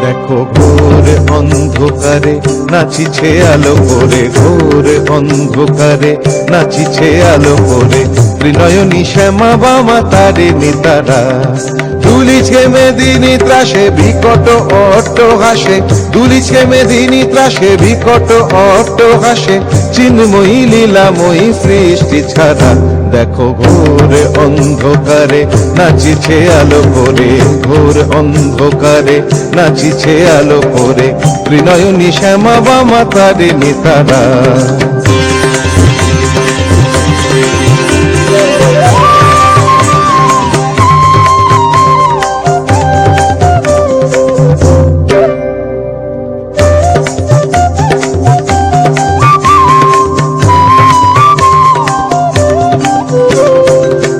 দেখো ঘোর অন্ধকারে নাচিছে আলো করে, ঘোর অন্ধকারে নাচিছে আলো করে, ত্রিনয়নী শ্যামা বামা তারিণী তারা। দুলিছে মেদিনী ত্রাসে বিকট অট্টহাসে, দুলিছে মেদিনী ত্রাসে বিকট অট্টহাসে, চিন্ময়ী লীলাময়ী সৃষ্টি ছাড়া। দেখো ঘোর অন্ধকারে নাচিছে আলো করে, ঘোর অন্ধকারে নাচিছে আলো করে, ত্রিনয়নী শ্যামা বামা তারিণী তারা।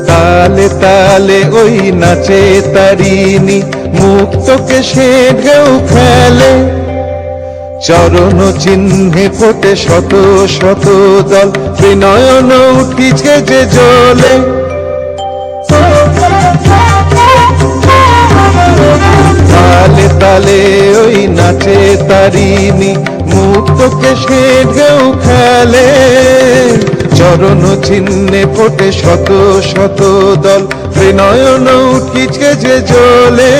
তালে তালে ওই নাচে তারিণী, মুক্তকে সে ঢেউ খেলে, চরণ চিহ্নে ফোটে শত শত দল, ত্রিনয়ন উঠিছে যে জ্বলে। তালে তালে ওই নাচে তারিণী, মুক্তকে সে ঢেউ খেলে, চরণ চিহ্নে ফোটে শত শত দল, ত্রিনয়ন উঠিছে যে জ্বলে।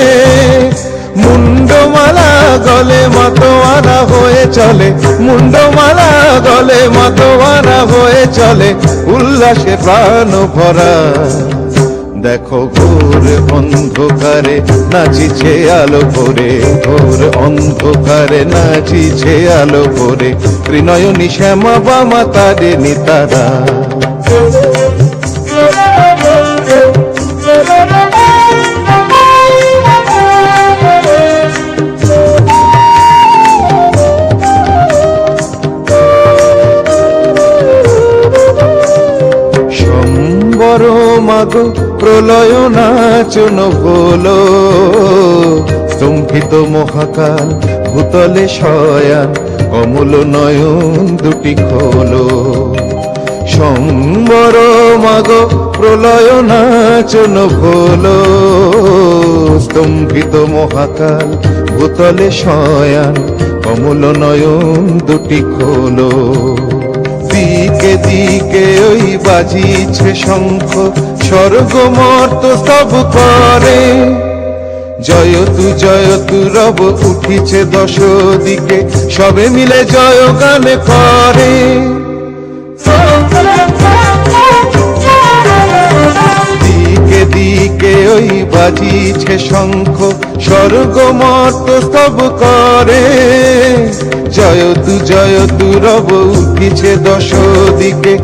মুন্ডমালা গলে মাতোয়ারা হয়ে চলে, মুন্ডমালা গলে মাতোয়ারা হয়ে চলে, উল্লাসে প্রাণ ভরা। দেখো ঘোর অন্ধকারে নাচিছে আলো করে, ঘোর অন্ধকারে নাচিছে আলো করে, ত্রিনয়নী শ্যামা বামা তারিণী তারা। সম্বর মাগো প্রলয় নাচন হলো, স্তম্ভিত মহাকাল ভূতলে শয়ান, কমল নয়ন দুটি খোলো। সম্বর মাগো প্রলয় নাচন হলো, স্তম্ভিত মহাকাল ভূতলে শয়ান, কমল নয়ন দুটি খোলো। দিকে দিকে ওই বাজিছে শঙ্খ, স্বর্গ মর্ত স্তব করে, জয়তু রব উঠিছে দশ দিকে, সবে মিলে জয় গান করে। দিকে দিকে ওই বাজিছে শঙ্খ, স্বর্গ মর্ত স্তব করে, জয়তু রব উঠিছে দশ দিকে,